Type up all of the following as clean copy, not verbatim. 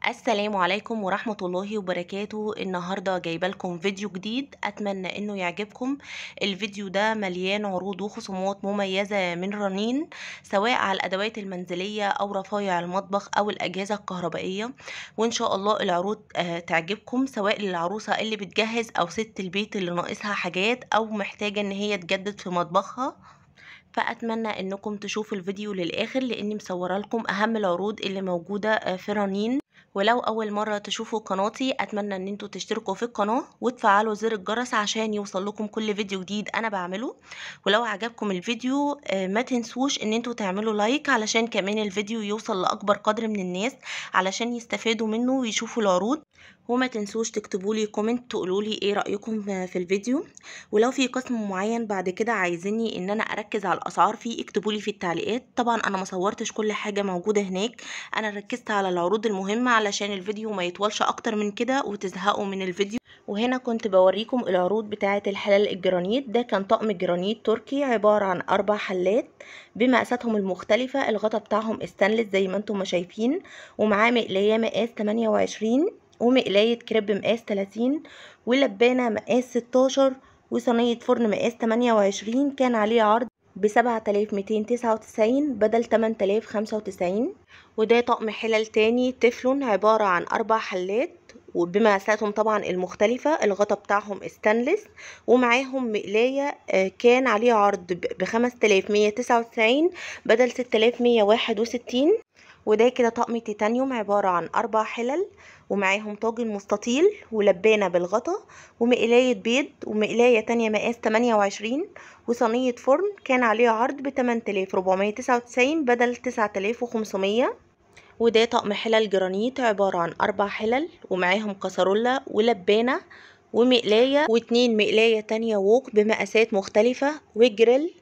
السلام عليكم ورحمة الله وبركاته. النهاردة جايبة لكم فيديو جديد، أتمنى إنه يعجبكم. الفيديو ده مليان عروض وخصومات مميزة من رنين، سواء على الأدوات المنزلية أو رفايع المطبخ أو الأجهزة الكهربائية. وإن شاء الله العروض تعجبكم، سواء للعروسة اللي بتجهز أو ست البيت اللي ناقصها حاجات أو محتاجة إن هي تجدد في مطبخها. فأتمنى إنكم تشوفوا الفيديو للآخر، لأني مصورة لكم أهم العروض اللي موجودة في رنين. ولو اول مرة تشوفوا قناتي، اتمنى ان انتوا تشتركوا في القناة وتفعلوا زر الجرس عشان يوصل لكم كل فيديو جديد انا بعمله. ولو عجبكم الفيديو ما تنسوش ان انتوا تعملوا لايك علشان كمان الفيديو يوصل لاكبر قدر من الناس، علشان يستفادوا منه ويشوفوا العروض. وما تنسوش تكتبوا لي كومنت تقولوا لي ايه رأيكم في الفيديو. ولو في قسم معين بعد كده عايزيني ان انا اركز على الاسعار فيه، اكتبوا لي في التعليقات. طبعا انا ما صورتش كل حاجة موجودة هناك، انا ركزت على العروض المهمة علشان الفيديو ما يطولش اكتر من كده وتزهقوا من الفيديو. وهنا كنت بوريكم العروض بتاعة الحلال الجرانيت. ده كان طقم جرانيت تركي عبارة عن 4 حلات بمقاساتهم المختلفة. الغطا بتاعهم استانلس زي ما انتم ما شايفين، ومعاه مقلاية مقاس 28، ومقلاية كريب مقاس 30، ولبانة مقاس 16، وصينية فرن مقاس 28. كان عليه عرض ب7299 بدل 8095. وده طقم حلل تاني تeflon عبارة عن 4 حلات وبمقاساتهم طبعا المختلفة. الغطا بتاعهم استانلس، ومعاهم مقلاية كان عليه عرض ب5199 بدل 6161. وده كده طقم تيتانيوم عبارة عن 4 حلل، ومعاهم طاجن مستطيل ولبانة بالغطا ومقلاية بيض ومقلاية تانية مقاس 28، وصينية فرن كان عليه عرض ب8499 بدل 9500. وده طقم حلل جرانيت عبارة عن 4 حلل ومعاهم كسرولة ولبانة ومقلاية واتنين مقلاية تانية ووك بمقاسات مختلفة وجريل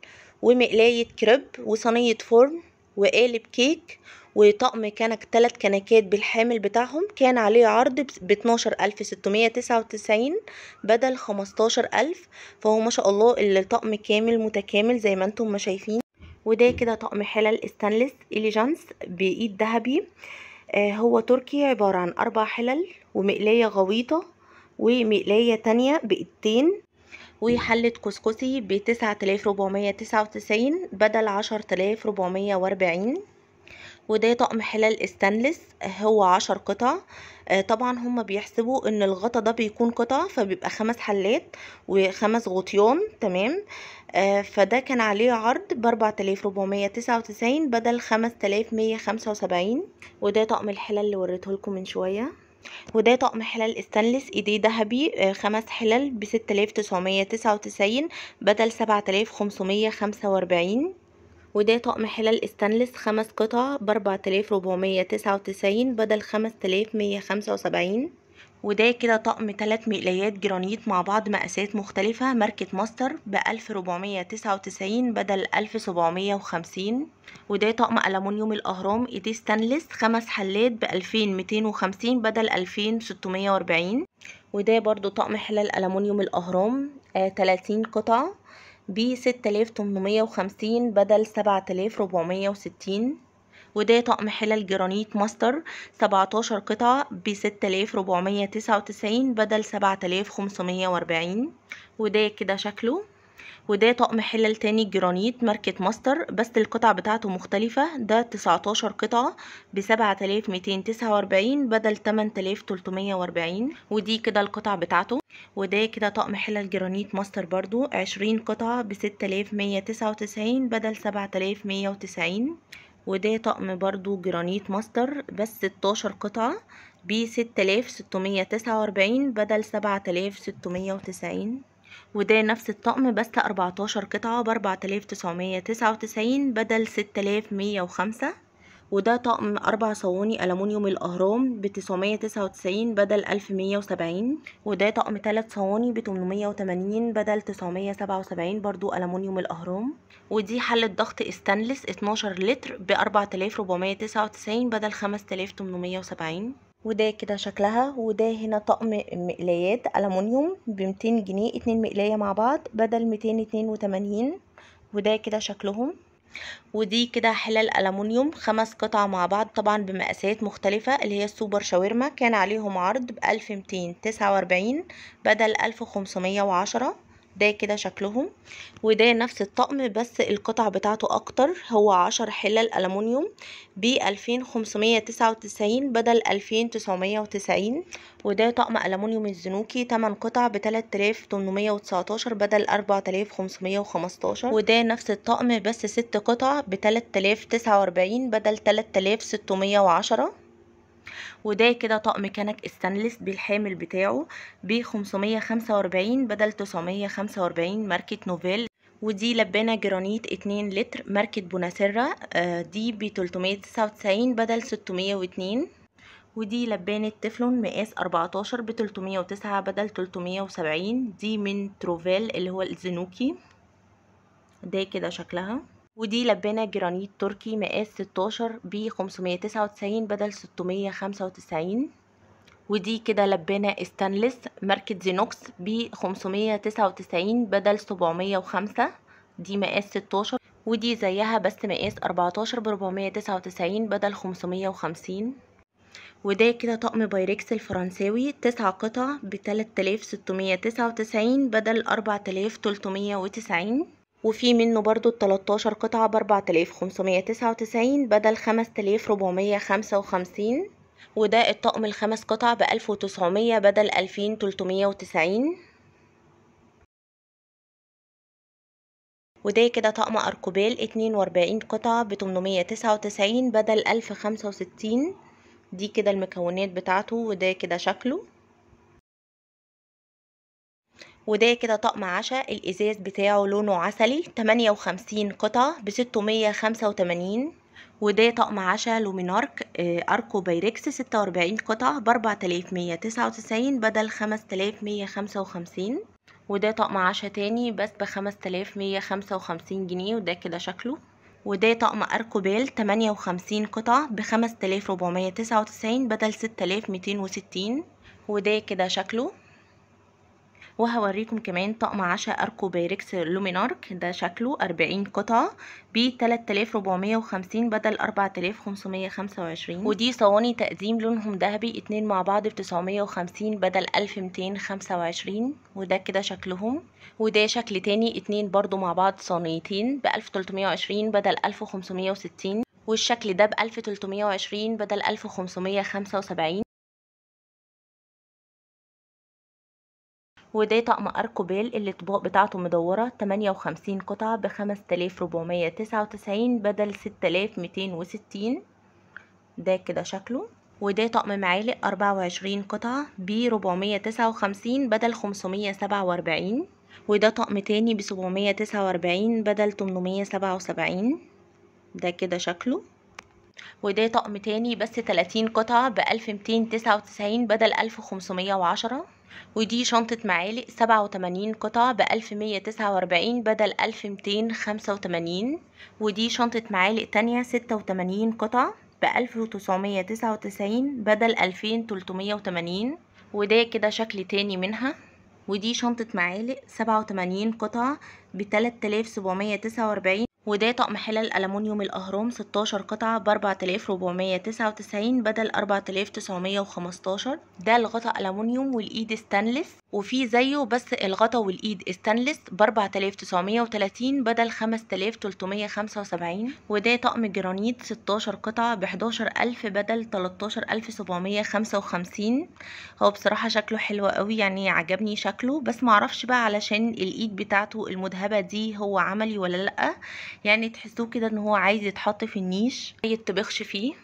ومقلاية كريب وصينية فرن وقالب كيك. وطقم كنك 3 كنكات بالحامل بتاعهم كان عليه عرض ب12699 بدل 15000. فهو ما شاء الله الطقم كامل متكامل زي ما انتم ما شايفين. وده كده طقم حلل استانلس إليجانس بإيد ذهبي. هو تركي عبارة عن 4 حلل ومقلاية غويطة ومقلاية تانية بإيدتين، وحلة كسكسي ب9499 بدل 10440. وده طقم حلل استانلس، هو 10 قطع. طبعا هم بيحسبوا ان الغطا ده بيكون قطع، فبيبقى 5 حلات و5 غطيان، تمام. فده كان عليه عرض ب4499 بدل 5175. وده طقم الحلل اللي وريته لكم من شوية. وده طقم حلل استانلس ايديه ذهبي 5 حلل ب6999 بدل 7545. وده طقم حلل استانلس 5 قطع ب4499 بدل 5175. وده كده طقم 3 مقلايات جرانيت مع بعض مقاسات مختلفة ماركة ماستر ب1499 بدل 1750. وده طقم ألمونيوم الأهرام ايديه ستانلس 5 حلات ب2250 بدل 2640. وده برضو طقم حلل ألمونيوم الأهرام 30 قطعة ب6850 بدل 7460. وده طقم حلل جرانيت ماستر 17 قطعة ب6499 بدل 7540. وده كده شكله. وده طقم حلل تاني جرانيت ماركة ماستر بس القطع بتاعته مختلفة. ده 19 قطعة ب7249 بدل 8340. ودي كده القطع بتاعته. وده كده طقم حلل جرانيت ماستر برضو 20 قطعة ب6199 بدل 7190. وده طقم برضو جرانيت ماستر بس 16 قطعة ب6649 بدل 7690. وده نفس الطقم بس 14 قطعة ب4999 بدل 6105. وده طقم 4 صواني ألمونيوم الأهرام ب999 بدل 1170. وده طقم 3 صواني ب880 بدل 977 برضو ألمونيوم الأهرام. ودي حلة ضغط استانلس 12 لتر ب4499 بدل 5870. وده كده شكلها. وده هنا طقم مقلايات ألمونيوم ب200 جنيه 2 مقلاية مع بعض بدل 282. وده كده شكلهم. ودي كده حلل ألمونيوم 5 قطع مع بعض، طبعا بمقاسات مختلفة، اللي هي السوبر شاورما، كان عليهم عرض ب1249 بدل 1510. ده كده شكلهم. وده نفس الطقم بس القطع بتاعته اكتر، هو 10 حلل ألمونيوم ب2599 بدل 2990. وده طقم ألمونيوم الزنوكي 8 قطع ب3819 بدل 4515. وده نفس الطقم بس 6 قطع ب3049 بدل 3610. وده كده طقم كنك استانلس بالحامل بتاعه ب545 بدل 945 ماركة نوفيل. ودي لبانة جرانيت 2 لتر ماركة بوناسيرا، دي ب399 بدل 602. ودي لبانة تeflon مقاس 14 ب309 بدل 370، دي من تروفيل اللي هو الزنوكي. ده كده شكلها. ودي لبانة جرانيت تركي مقاس 16 ب599 بدل 695. ودي كده لبانة استانلس ماركة زينوكس ب599 بدل 705، دي مقاس 16. ودي زيها بس مقاس 14 ب499 بدل 550. وده كده طقم بايركس الفرنساوي 9 قطع ب3699 بدل 4390. وفي منه برضو 13 قطعة ب4599 بدل 5455. وده الطقم ال5 قطع ب1900 بدل 2390. وده كده طقم أركوبيل 42 قطعة ب899 بدل 1065. دي كده المكونات بتاعته، وده كده شكله. وده كده طقم عشاء الازاز بتاعه لونه عسلي 58 قطعة ب685. وده طقم عشاء لومينارك اركو بايركس 46 قطعة ب4199 بدل 5155. وده طقم عشاء تاني بس ب5155 جنيه، وده كده شكله. وده طقم اركوبيل 58 قطعة ب5499 بدل 6260. وده كده شكله. وهوريكم كمان طقم عشاء اركو بايركس لومينارك، ده شكله 40 قطعة ب3450 بدل 4525. ودي صواني تقديم لونهم ذهبي 2 مع بعض ب950 بدل 1225، وده كده شكلهم. وده شكل تاني 2 برضو مع بعض صينيتين ب1320 بدل 1560، والشكل ده ب1320 بدل 1575. وده طقم اركوبيل الاطباق بتاعته مدورة 58 قطعة ب5499 بدل 6260، ده كده شكله. وده طقم معالق 24 قطعة ب459 بدل 547. وده طقم تاني ب749 بدل 877، ده كده شكله. وده طقم تاني بس 30 قطعة ب1299 بدل 1510. ودي شنطة معالق 87 قطعة ب1149 بدل 1285. ودي شنطة معالق تانية 86 قطعة ب1999 بدل 2380، وده كده شكل تاني منها. ودي شنطة معالق 87 قطعة ب3749. وده طقم حلل ألمونيوم الأهرام 16 قطعة ب4499 بدل 4915. ده الغطا ألمونيوم والإيد ستانلس، وفي زيه بس الغطا والإيد ستانلس ب4930 بدل 5375. وده طقم جرانيت 16 قطعة ب11000 بدل 13755. هو بصراحة شكله حلو قوي، يعني عجبني شكله، بس معرفش بقى علشان الإيد بتاعته المذهبة دي هو عملي ولا لأ، يعني تحسوه كده ان هو عايز يتحط في النيش ما يتطبخش فيه.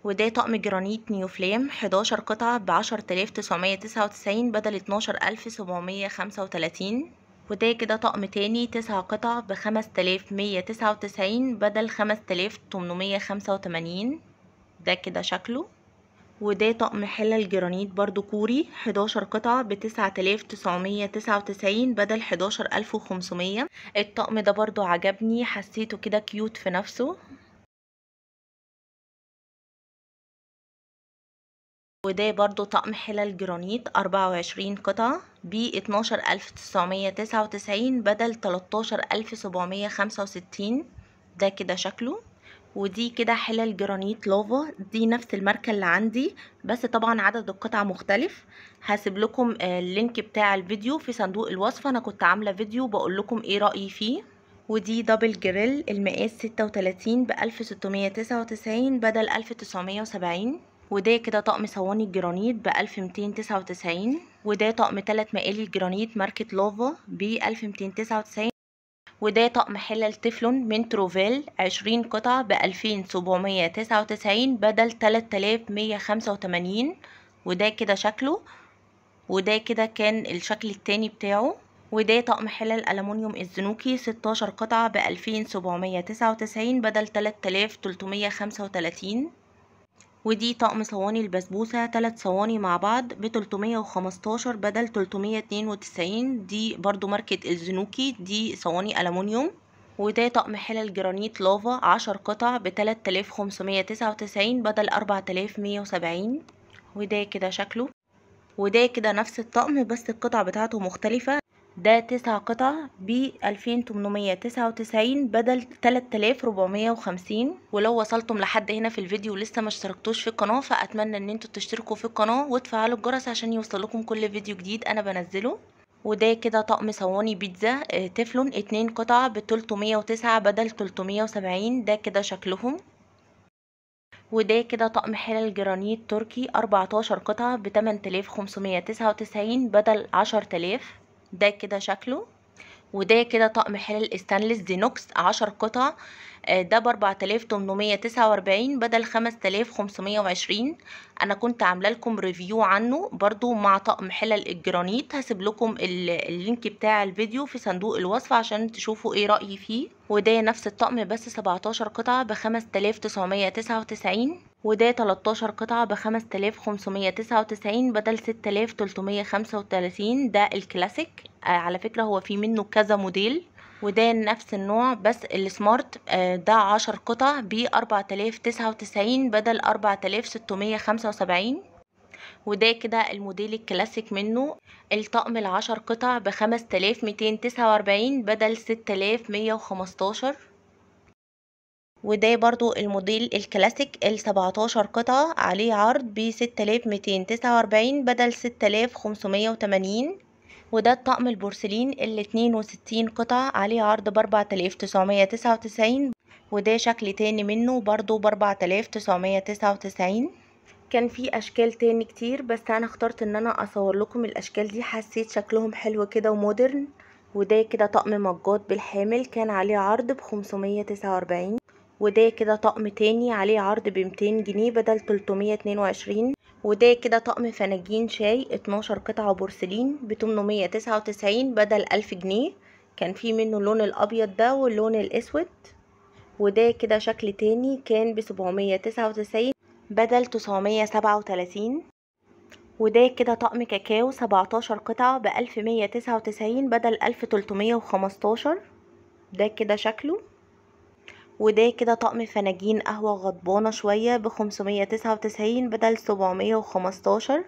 وده طقم جرانيت نيو فليم 11 قطعة ب10999 بدل 12735. وده كده طقم تاني 9 قطع ب5199 بدل 5885، ده كده شكله. وده طقم حلل جرانيت برضو كوري 11 قطعة ب9999 بدل 11500. الطقم ده برضو عجبني، حسيته كده كيوت في نفسه. وده برضو طقم حلل جرانيت 24 قطعة ب12999 بدل 13765، ده كده شكله. ودي كده حلل جرانيت لافا، دي نفس الماركة اللي عندي بس طبعا عدد القطع مختلف. هسيب لكم اللينك بتاع الفيديو في صندوق الوصف، انا كنت عاملة فيديو بقول لكم ايه رأيي فيه. ودي دبل جريل المقاس 36 ب1699 بدل 1970. وده كده طقم صواني الجرانيت ب1299. وده طقم 3 مقالي الجرانيت ماركة لافا ب1299. وده طقم حلل تeflon من تروفيل 20 قطعة ب2799 بدل 3185. وده كده شكله. وده كده كان الشكل التاني بتاعه. وده طقم حلل ألمونيوم الزنوكي 16 قطعة ب2799 بدل 3335. ودي طقم صواني البسبوسة 3 صواني مع بعض ب315 بدل 392. دي برضو ماركة الزنوكي، دي صواني ألمونيوم. وده طقم حلل جرانيت لافا 10 قطع ب3599 بدل 4170. وده كده شكله. وده كده نفس الطقم بس القطع بتاعته مختلفة. ده 9 قطع ب2899 بدل 3450. ولو وصلتم لحد هنا في الفيديو ولسه ما اشتركتوش في القناة فأتمنى ان انتوا تشتركوا في القناة وتفعلوا الجرس عشان يوصلكم كل فيديو جديد انا بنزله. وده كده طقم صواني بيتزا تeflon 2 قطع ب309 بدل 370. ده كده شكلهم. وده كده طقم حلل جرانيت تركي 14 قطعة ب8599 بدل 10000. ده كده شكله. وده كده طقم حلل استانلس دينوكس 10 قطع ده ب4849 بدل 5520. انا كنت عامله لكم ريفيو عنه برضو مع طقم حلل الجرانيت، هسيب لكم اللينك بتاع الفيديو في صندوق الوصف عشان تشوفوا ايه رأيي فيه. وده نفس الطقم بس 17 قطعة ب5999. وده 13 قطعة ب5599 بدل 6335. ده الكلاسيك على فكرة هو في منه كذا موديل. وده نفس النوع بس السمارت ده 10 قطع ب4099 بدل 4675. وده كده الموديل الكلاسيك منه. الطقم ال10 قطع ب5249 بدل 6115. وده برضو الموديل الكلاسيك ال17 قطعة عليه عرض ب6249 بدل 6580. وده الطقم البورسلين ال62 قطعة عليه عرض ب4999. وده شكل تاني منه برضو ب4999. كان في اشكال تاني كتير بس انا اخترت ان انا اصور لكم الاشكال دي، حسيت شكلهم حلو كده ومودرن. وده كده طقم مجات بالحامل كان عليه عرض ب549. وده كده طقم تاني عليه عرض ب200 جنيه بدل 322. وده كده طقم فناجين شاي 12 قطعة بورسلين ب899 بدل 1000 جنيه. كان في منه اللون الابيض ده واللون الاسود. وده كده شكل تاني كان ب799 بدل 937. وده كده طقم كاكاو 17 قطعة ب1199 بدل 1315. ده كده شكله. وده كده طقم فناجين قهوة غضبانة شوية ب599 بدل 715.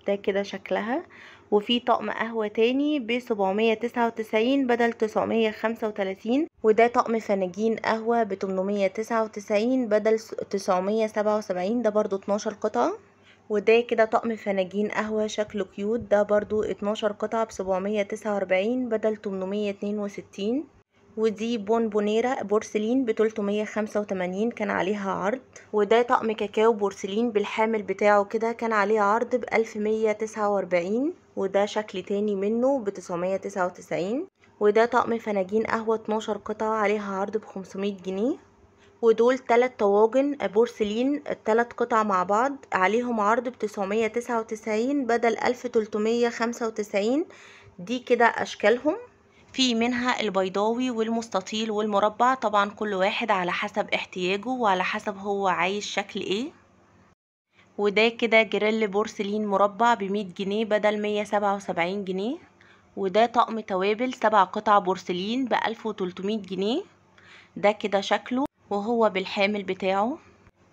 ده كده شكلها. وفي طقم قهوة تاني ب799 بدل 935. وده طقم فناجين قهوة ب899 بدل 977. ده برضو 12 قطعة. وده كده طقم فناجين قهوة شكله كيوت، ده برضو 12 قطعة ب749 بدل 862. ودي بونبونيرا بورسلين ب385 كان عليها عرض. وده طقم كاكاو بورسلين بالحامل بتاعه كده كان عليه عرض ب1149. وده شكل تاني منه ب999. وده طقم فناجين قهوة 12 قطعة عليها عرض ب500 جنيه. ودول 3 طواجن بورسلين 3 قطع مع بعض عليهم عرض ب999 بدل 1395. دي كده اشكالهم. في منها البيضاوي والمستطيل والمربع، طبعا كل واحد على حسب احتياجه وعلى حسب هو عايز شكل ايه. وده كده جريل بورسلين مربع ب100 جنيه بدل 177 جنيه. وده طقم توابل 7 قطع بورسلين ب1300 جنيه. ده كده شكله وهو بالحامل بتاعه.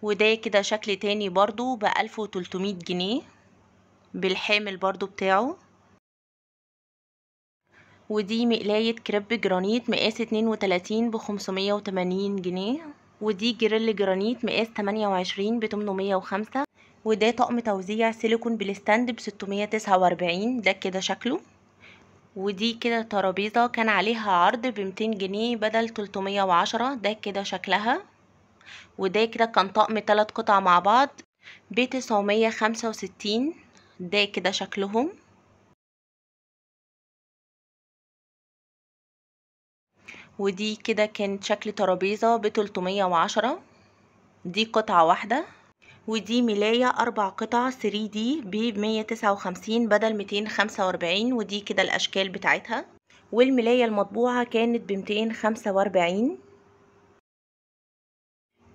وده كده شكل تاني برضو ب1300 جنيه بالحامل برضو بتاعه. ودي مقلاية كريب جرانيت مقاس 32 ب580 جنيه. ودي جريل جرانيت مقاس 28 ب805. وده طقم توزيع سيليكون بالستاند ب649. ده كده شكله. ودي كده ترابيزة كان عليها عرض ب200 جنيه بدل 310. ده كده شكلها. وده كده كان طقم 3 قطع مع بعض ب965. ده كده شكلهم. ودي كده كانت شكل ترابيزة ب310. دي قطعة واحدة. ودي ملاية 4 قطع 3D ب159 بدل 245. ودي كده الأشكال بتاعتها. والملاية المطبوعة كانت ب245.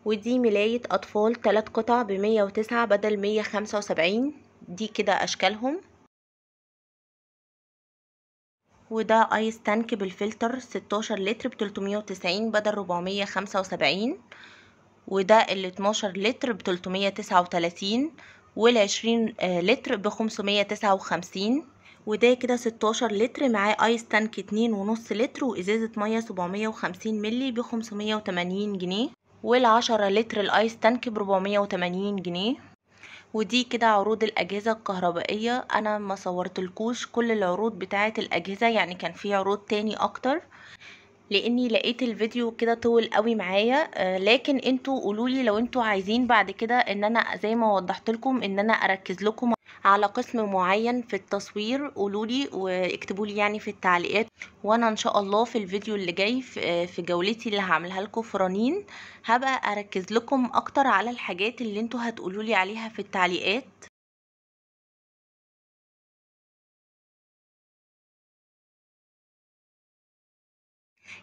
ودي ملاية أطفال 3 قطع ب109 بدل 175. دي كده أشكالهم. وده ايس تانك بالفلتر 16 لتر ب390 بدل 475. وده ال 12 لتر ب339. وال20 لتر ب559. وده كده 16 لتر معاه ايس تانك 2.5 لتر وازازة مية 750 ملي ب580 جنيه. وال10 لتر الايس تانك ب480 جنيه. ودي كده عروض الأجهزة الكهربائية. أنا ما صورتلكوش كل العروض بتاعة الأجهزة، يعني كان في عروض تاني أكتر لاني لقيت الفيديو كده طول قوي معايا. لكن انتوا قولولي لو انتوا عايزين بعد كده ان انا زي ما وضحت لكم ان انا اركز لكم على قسم معين في التصوير، قولولي واكتبوا لي يعني في التعليقات، وانا ان شاء الله في الفيديو اللي جاي في جولتي اللي هعملها لكم في رنين هبقى اركز لكم اكتر على الحاجات اللي انتوا هتقولولي عليها في التعليقات.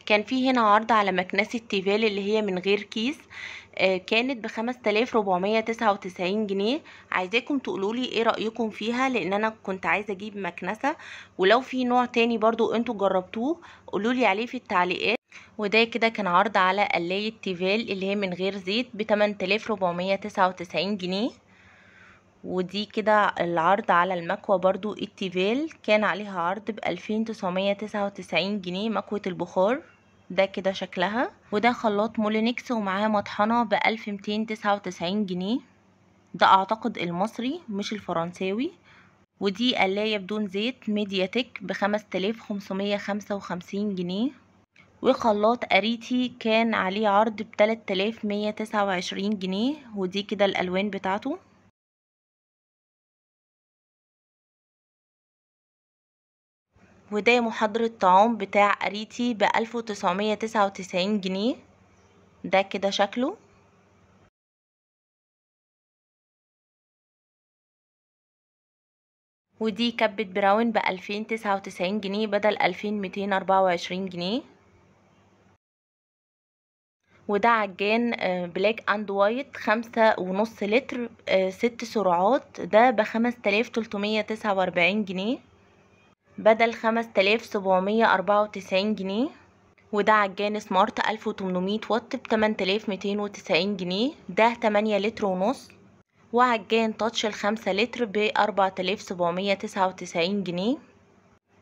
كان في هنا عرض على مكنسة تيفال اللي هي من غير كيس، كانت ب5499 جنيه. عايزاكم تقولولي ايه رأيكم فيها لان انا كنت عايزة اجيب مكنسة، ولو في نوع تاني برضو انتوا جربتوه قولولي عليه في التعليقات. وده كده كان عرض على قلاية تيفال اللي هي من غير زيت ب8499 جنيه. ودي كده العرض على المكوة برضو التيفال كان عليها عرض ب2999 جنيه مكوة البخار. ده كده شكلها. وده خلاط مولينكس ومعاه مطحنة ب1299 جنيه. ده اعتقد المصري مش الفرنساوي. ودي قلاية بدون زيت ميدياتك ب5555 جنيه. وخلاط اريتي كان عليه عرض ب3129 جنيه. ودي كده الالوان بتاعته. وده محضر الطعام بتاع اريتي ب1999 جنيه. ده كده شكله. ودي كبة براون ب2099 جنيه بدل 2224 جنيه. وده عجان بلاك اند وايت 5.5 لتر 6 سرعات. ده ب5349 جنيه بدل 5794 جنيه. وده عجان سمارت 1800 واط ب8290 جنيه. ده 8 لتر ونص. وعجان تاتش ال5 لتر ب4799 جنيه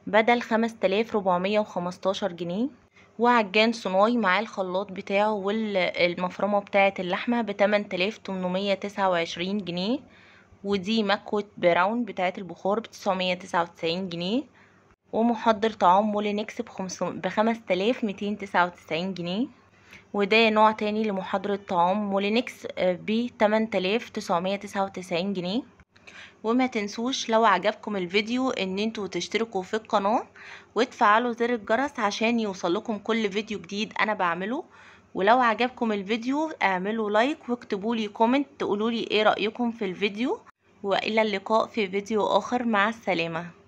بدل 5415 جنيه. وعجان صناي معاه الخلاط بتاعه والمفرمة بتاعة اللحمة ب8829 جنيه. ودي مكوة براون بتاعة البخار ب999 جنيه. ومحضر طعام مولينكس ب5299 جنيه. وده نوع تاني لمحضرة طعام مولينكس ب8999 جنيه. وما تنسوش لو عجبكم الفيديو ان انتوا تشتركوا في القناة وتفعلوا زر الجرس عشان يوصلكم كل فيديو جديد انا بعمله. ولو عجبكم الفيديو اعملوا لايك واكتبولي كومنت تقولولي ايه رأيكم في الفيديو. والى اللقاء في فيديو اخر. مع السلامة.